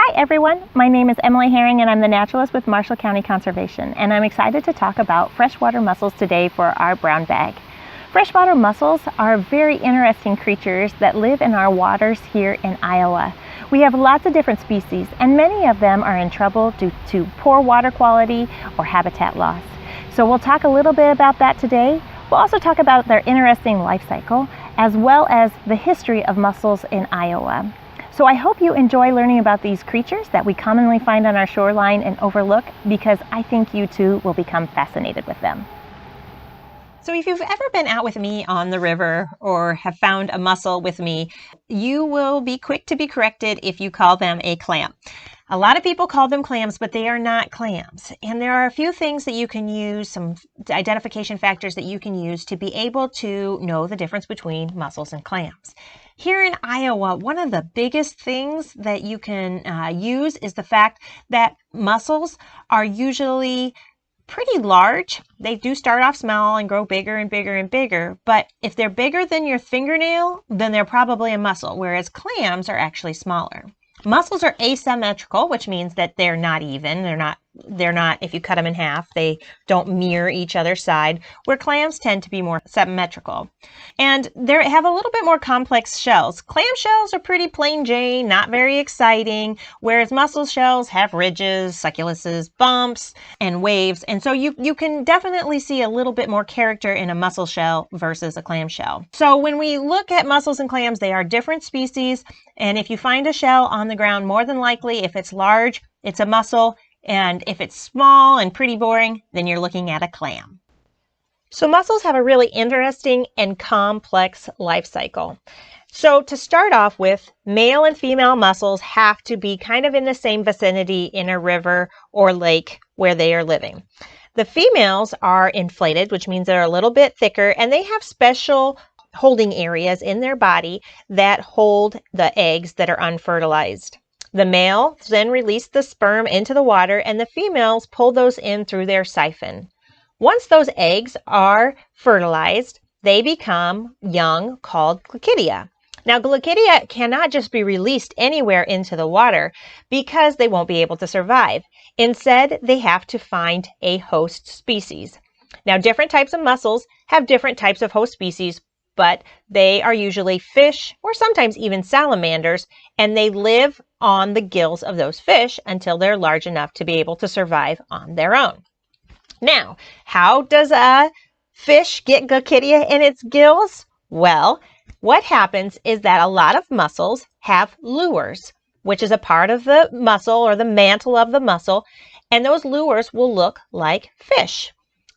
Hi everyone, my name is Emily Herring and I'm the naturalist with Marshall County Conservation, and I'm excited to talk about freshwater mussels today for our brown bag. Freshwater mussels are very interesting creatures that live in our waters here in Iowa. We have lots of different species and many of them are in trouble due to poor water quality or habitat loss. So we'll talk a little bit about that today. We'll also talk about their interesting life cycle as well as the history of mussels in Iowa. So I hope you enjoy learning about these creatures that we commonly find on our shoreline and overlook, because I think you too will become fascinated with them. So if you've ever been out with me on the river or have found a mussel with me, you will be quick to be corrected if you call them a clam. A lot of people call them clams, but they are not clams. And there are a few things that you can use, some identification factors that you can use to be able to know the difference between mussels and clams. Here in Iowa, one of the biggest things that you can use is the fact that mussels are usually pretty large. They do start off small and grow bigger and bigger and bigger, but if they're bigger than your fingernail, then they're probably a mussel, whereas clams are actually smaller. Mussels are asymmetrical, which means that they're not even. They're not, if you cut them in half, they don't mirror each other's side, where clams tend to be more symmetrical. And they have a little bit more complex shells. Clam shells are pretty plain Jane, not very exciting, whereas mussel shells have ridges, succuluses, bumps, and waves. And so you can definitely see a little bit more character in a mussel shell versus a clam shell. So when we look at mussels and clams, they are different species. And if you find a shell on the ground, more than likely, if it's large, it's a mussel. And if it's small and pretty boring, then you're looking at a clam. So mussels have a really interesting and complex life cycle. So to start off with, male and female mussels have to be kind of in the same vicinity in a river or lake where they are living. The females are inflated, which means they're a little bit thicker, and they have special holding areas in their body that hold the eggs that are unfertilized. The males then release the sperm into the water, and the females pull those in through their siphon. Once those eggs are fertilized, they become young called glaucidia. Now, glaucidia cannot just be released anywhere into the water because they won't be able to survive. Instead, they have to find a host species. Now, different types of mussels have different types of host species, but they are usually fish or sometimes even salamanders, and they live on the gills of those fish until they're large enough to be able to survive on their own. Now, how does a fish get glaucidia in its gills? Well, what happens is that a lot of mussels have lures, which is a part of the mussel or the mantle of the mussel, and those lures will look like fish,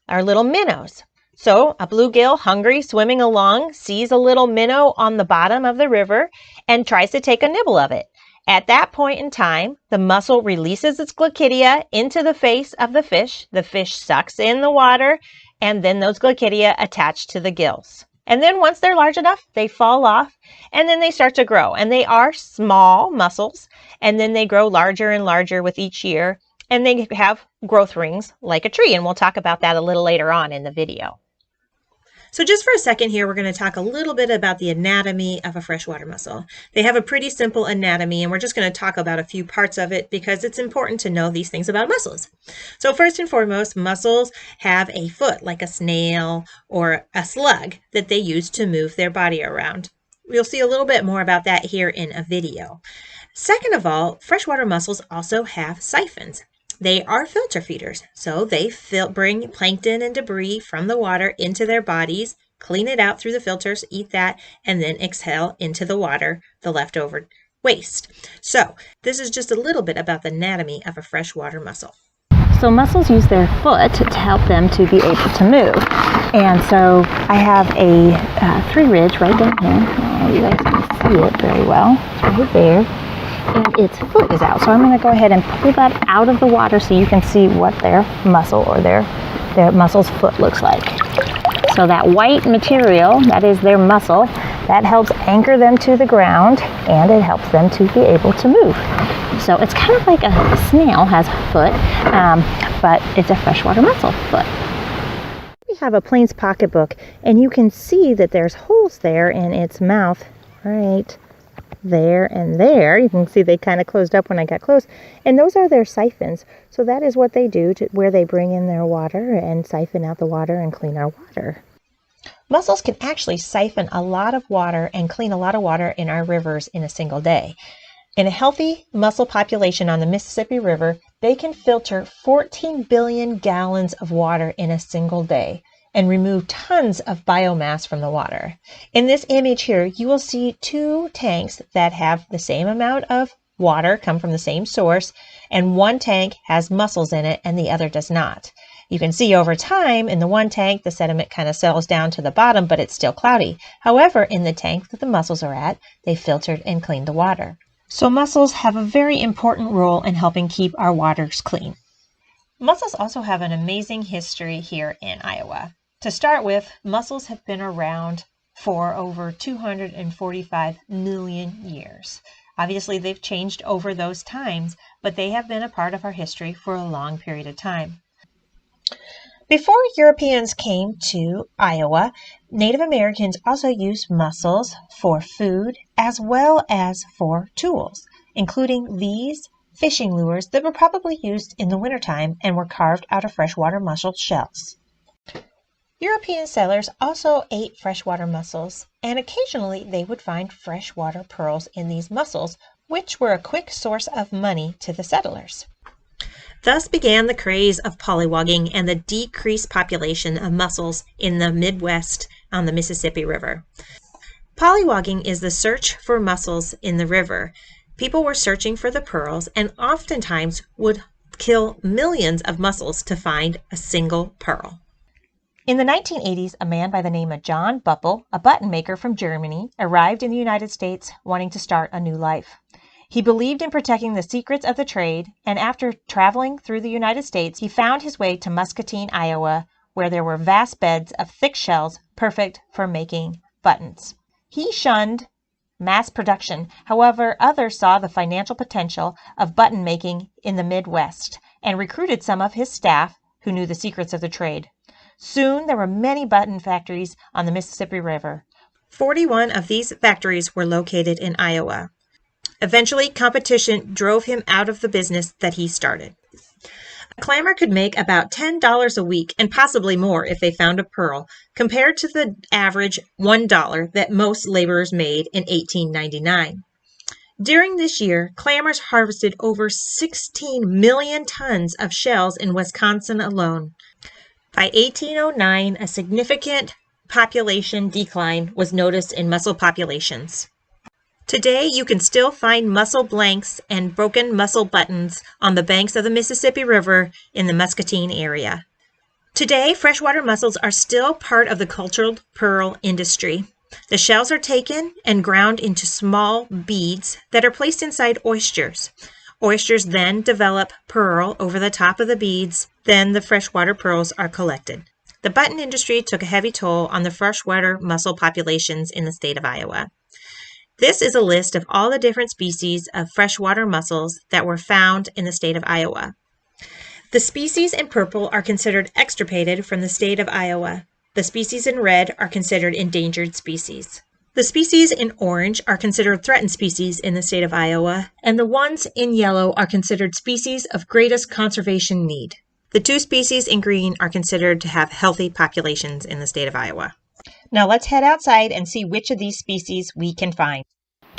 or little minnows. So a bluegill, hungry, swimming along, sees a little minnow on the bottom of the river and tries to take a nibble of it. At that point in time, the mussel releases its glaucidia into the face of the fish. The fish sucks in the water, and then those glaucidia attach to the gills. And then once they're large enough, they fall off, and then they start to grow. And they are small mussels, and then they grow larger and larger with each year, and they have growth rings like a tree. And we'll talk about that a little later on in the video. So just for a second here, we're going to talk a little bit about the anatomy of a freshwater mussel. They have a pretty simple anatomy, and we're just going to talk about a few parts of it because it's important to know these things about mussels. So first and foremost, mussels have a foot like a snail or a slug that they use to move their body around. We'll see a little bit more about that here in a video. Second of all, freshwater mussels also have siphons. They are filter feeders, so they bring plankton and debris from the water into their bodies, clean it out through the filters, eat that, and then exhale into the water the leftover waste. So this is just a little bit about the anatomy of a freshwater mussel. So mussels use their foot to help them to be able to move. And so I have a tree ridge right down here. You guys can see it very well. It's right there. And its foot is out. So I'm going to go ahead and pull that out of the water so you can see what their mussel or their mussel's foot looks like. So that white material, that is their mussel, that helps anchor them to the ground and it helps them to be able to move. So it's kind of like a snail has a foot, but it's a freshwater mussel foot. We have a Plains pocketbook and you can see that there's holes there in its mouth right there and there. You can see they kind of closed up when I got close. And those are their siphons. So that is what they do where they bring in their water and siphon out the water and clean our water. Mussels can actually siphon a lot of water and clean a lot of water in our rivers in a single day. In a healthy mussel population on the Mississippi River, they can filter 14 billion gallons of water in a single day and remove tons of biomass from the water. In this image here, you will see two tanks that have the same amount of water, come from the same source, and one tank has mussels in it and the other does not. You can see over time in the one tank, the sediment kind of settles down to the bottom, but it's still cloudy. However, in the tank that the mussels are at, they filtered and cleaned the water. So mussels have a very important role in helping keep our waters clean. Mussels also have an amazing history here in Iowa. To start with, mussels have been around for over 245 million years. Obviously, they've changed over those times, but they have been a part of our history for a long period of time. Before Europeans came to Iowa, Native Americans also used mussels for food as well as for tools, including these fishing lures that were probably used in the wintertime and were carved out of freshwater mussel shells. European settlers also ate freshwater mussels, and occasionally they would find freshwater pearls in these mussels, which were a quick source of money to the settlers. Thus began the craze of pollywogging and the decreased population of mussels in the Midwest on the Mississippi River. Pollywogging is the search for mussels in the river. People were searching for the pearls and oftentimes would kill millions of mussels to find a single pearl. In the 1980s, a man by the name of John Buppel, a button maker from Germany, arrived in the United States wanting to start a new life. He believed in protecting the secrets of the trade, and after traveling through the United States, he found his way to Muscatine, Iowa, where there were vast beds of thick shells perfect for making buttons. He shunned mass production. However, others saw the financial potential of button making in the Midwest and recruited some of his staff who knew the secrets of the trade. Soon, there were many button factories on the Mississippi River. 41 of these factories were located in Iowa. Eventually, competition drove him out of the business that he started. A clammer could make about $10 a week and possibly more if they found a pearl, compared to the average $1 that most laborers made in 1899. During this year, clammers harvested over 16 million tons of shells in Wisconsin alone. By 1809, a significant population decline was noticed in mussel populations. Today, you can still find mussel blanks and broken mussel buttons on the banks of the Mississippi River in the Muscatine area. Today, freshwater mussels are still part of the cultured pearl industry. The shells are taken and ground into small beads that are placed inside oysters. Oysters then develop pearl over the top of the beads. Then the freshwater pearls are collected. The button industry took a heavy toll on the freshwater mussel populations in the state of Iowa. This is a list of all the different species of freshwater mussels that were found in the state of Iowa. The species in purple are considered extirpated from the state of Iowa. The species in red are considered endangered species. The species in orange are considered threatened species in the state of Iowa, and the ones in yellow are considered species of greatest conservation need. The two species in green are considered to have healthy populations in the state of Iowa. Now let's head outside and see which of these species we can find.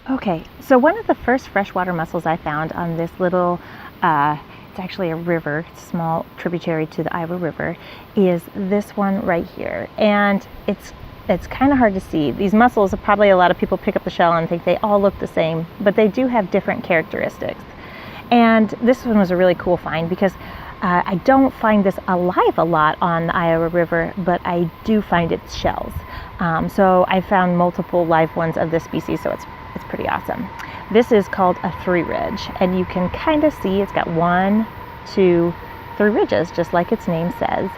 Okay, so one of the first freshwater mussels I found on this little, it's actually a river, small tributary to the Iowa River, is this one right here. And it's kind of hard to see. These mussels, probably a lot of people pick up the shell and think they all look the same, but they do have different characteristics. And this one was a really cool find because I don't find this alive a lot on the Iowa River, but I do find its shells. So I found multiple live ones of this species, so it's pretty awesome. This is called a three ridge, and you can kind of see it's got 1, 2, 3 ridges, just like its name says.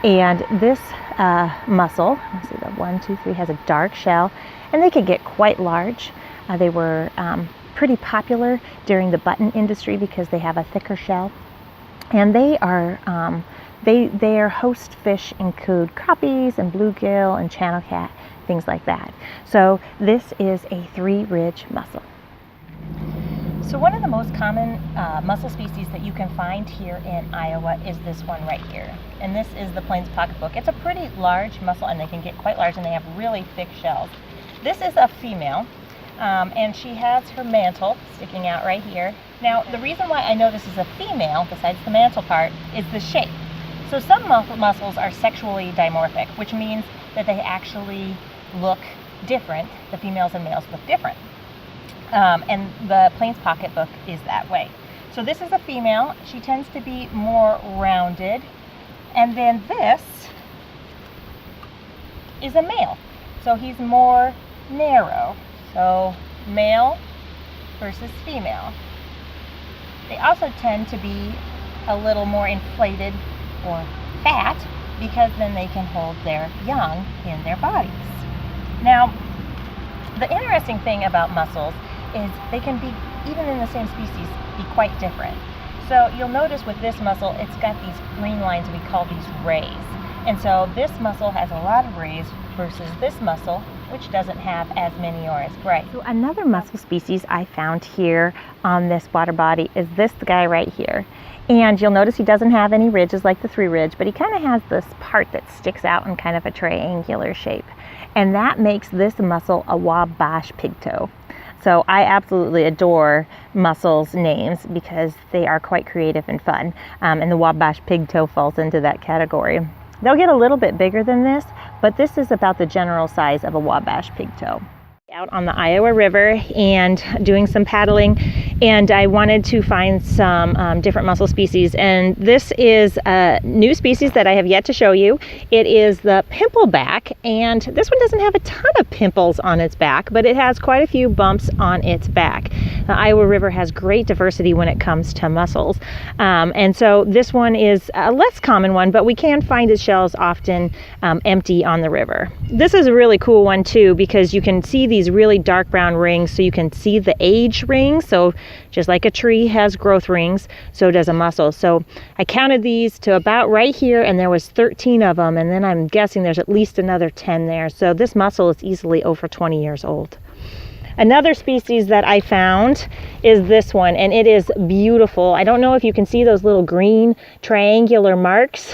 And this mussel, let's see, the 1, 2, 3 has a dark shell, and they could get quite large. They were pretty popular during the button industry because they have a thicker shell. And they are their host fish include crappies and bluegill and channel cat, things like that. So this is a three ridge mussel. So one of the most common mussel species that you can find here in Iowa is this one right here. And this is the Plains pocketbook. It's a pretty large mussel, and they can get quite large, and they have really thick shells. This is a female, and she has her mantle sticking out right here. Now, the reason why I know this is a female, besides the mantle part, is the shape. So some mussels are sexually dimorphic, which means that they actually look different. The females and males look different. And the Plains pocketbook is that way. So this is a female. She tends to be more rounded. And then this is a male. So he's more narrow. So male versus female. They also tend to be a little more inflated or fat because then they can hold their young in their bodies. Now, the interesting thing about mussels is they can be, even in the same species, be quite different. So you'll notice with this mussel, it's got these green lines, we call these rays. And so this mussel has a lot of rays versus this mussel, which doesn't have as many or as bright. So another mussel species I found here on this water body is this guy right here. And you'll notice he doesn't have any ridges like the three ridge, but he kind of has this part that sticks out in kind of a triangular shape. And that makes this mussel a Wabash pigtoe. So I absolutely adore mussels names because they are quite creative and fun. And the Wabash pigtoe falls into that category. They'll get a little bit bigger than this, but this is about the general size of a Wabash pigtoe. Out on the Iowa River and doing some paddling, and I wanted to find some different mussel species, and this is a new species that I have yet to show you. It is the pimpleback, and this one doesn't have a ton of pimples on its back, but it has quite a few bumps on its back. The Iowa River has great diversity when it comes to mussels, and so this one is a less common one, but we can find its shells often empty on the river. This is a really cool one too because you can see these really dark brown rings, so you can see the age rings. So just like a tree has growth rings, so does a mussel. So I counted these to about right here, and there was 13 of them, and then I'm guessing there's at least another 10 there. So this mussel is easily over 20 years old. Another species that I found is this one, and it is beautiful. I don't know if you can see those little green triangular marks.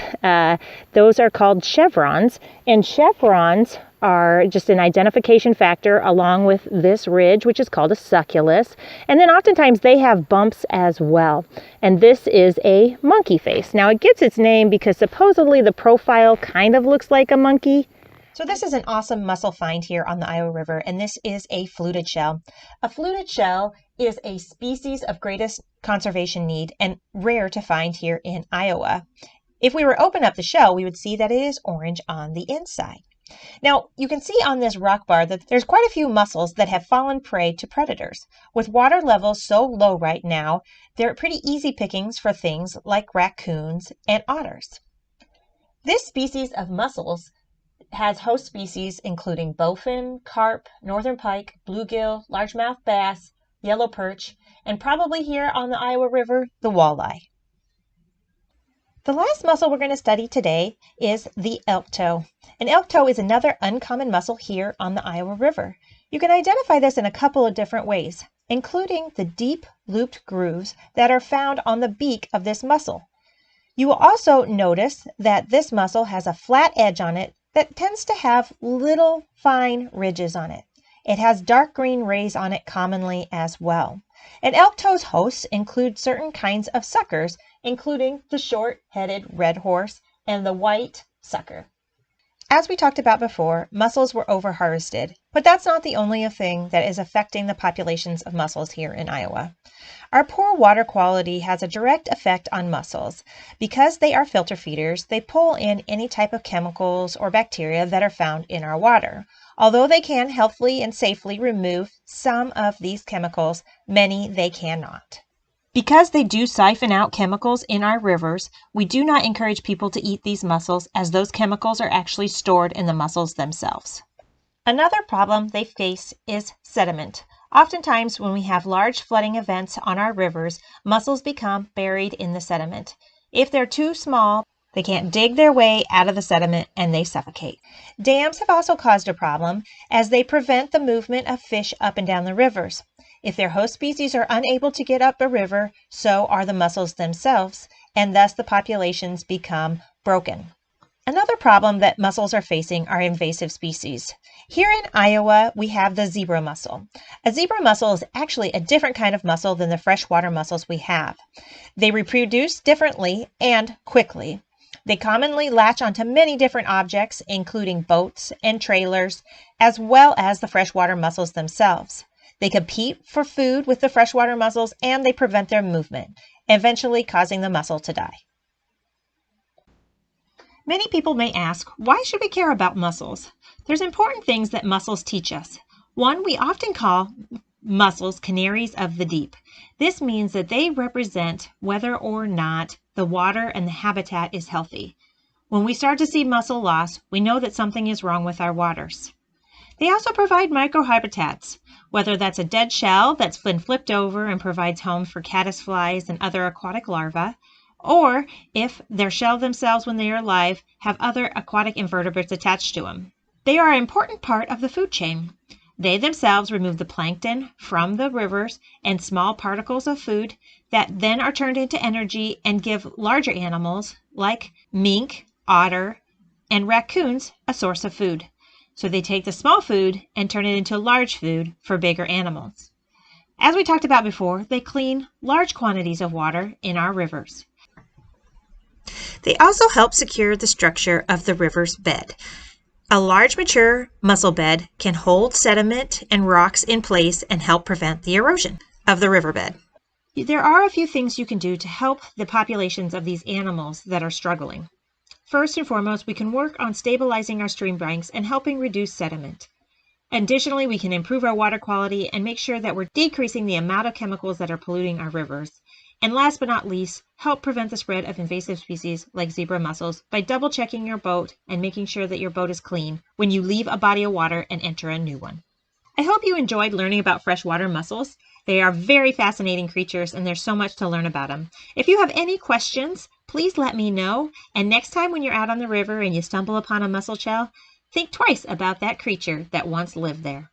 Those are called chevrons, and chevrons are just an identification factor along with this ridge, which is called a succulus. And then oftentimes they have bumps as well. And this is a monkey face. Now it gets its name because supposedly the profile kind of looks like a monkey. So this is an awesome mussel find here on the Iowa River, and this is a fluted shell. A fluted shell is a species of greatest conservation need and rare to find here in Iowa. If we were to open up the shell, we would see that it is orange on the inside. Now, you can see on this rock bar that there's quite a few mussels that have fallen prey to predators. With water levels so low right now, they're pretty easy pickings for things like raccoons and otters. This species of mussels has host species including bowfin, carp, northern pike, bluegill, largemouth bass, yellow perch, and probably here on the Iowa River, the walleye. The last mussel we're going to study today is the elk toe. An elk toe is another uncommon mussel here on the Iowa River. You can identify this in a couple of different ways, including the deep looped grooves that are found on the beak of this mussel. You will also notice that this mussel has a flat edge on it that tends to have little fine ridges on it. It has dark green rays on it commonly as well. An elk toe's hosts include certain kinds of suckers, including the short-headed red horse and the white sucker. As we talked about before, mussels were over-harvested, but that's not the only thing that is affecting the populations of mussels here in Iowa. Our poor water quality has a direct effect on mussels. Because they are filter feeders, they pull in any type of chemicals or bacteria that are found in our water. Although they can healthily and safely remove some of these chemicals, many they cannot. Because they do siphon out chemicals in our rivers, we do not encourage people to eat these mussels as those chemicals are actually stored in the mussels themselves. Another problem they face is sediment. Oftentimes, when we have large flooding events on our rivers, mussels become buried in the sediment. If they're too small, they can't dig their way out of the sediment and they suffocate. Dams have also caused a problem as they prevent the movement of fish up and down the rivers. If their host species are unable to get up a river, so are the mussels themselves, and thus the populations become broken. Another problem that mussels are facing are invasive species. Here in Iowa, we have the zebra mussel. A zebra mussel is actually a different kind of mussel than the freshwater mussels we have. They reproduce differently and quickly. They commonly latch onto many different objects, including boats and trailers, as well as the freshwater mussels themselves. They compete for food with the freshwater mussels, and they prevent their movement, eventually causing the mussel to die. Many people may ask, why should we care about mussels? There's important things that mussels teach us. One, we often call mussels canaries of the deep. This means that they represent whether or not the water and the habitat is healthy. When we start to see mussel loss, we know that something is wrong with our waters. They also provide microhabitats, whether that's a dead shell that's been flipped over and provides home for caddisflies and other aquatic larvae, or if their shell themselves, when they are alive, have other aquatic invertebrates attached to them. They are an important part of the food chain. They themselves remove the plankton from the rivers and small particles of food that then are turned into energy and give larger animals like mink, otter, and raccoons a source of food. So they take the small food and turn it into large food for bigger animals. As we talked about before, they clean large quantities of water in our rivers. They also help secure the structure of the river's bed. A large mature mussel bed can hold sediment and rocks in place and help prevent the erosion of the riverbed. There are a few things you can do to help the populations of these animals that are struggling. First and foremost, we can work on stabilizing our stream banks and helping reduce sediment. Additionally, we can improve our water quality and make sure that we're decreasing the amount of chemicals that are polluting our rivers. And last but not least, help prevent the spread of invasive species like zebra mussels by double checking your boat and making sure that your boat is clean when you leave a body of water and enter a new one. I hope you enjoyed learning about freshwater mussels. They are very fascinating creatures and there's so much to learn about them. If you have any questions, please let me know. And next time when you're out on the river and you stumble upon a mussel shell, think twice about that creature that once lived there.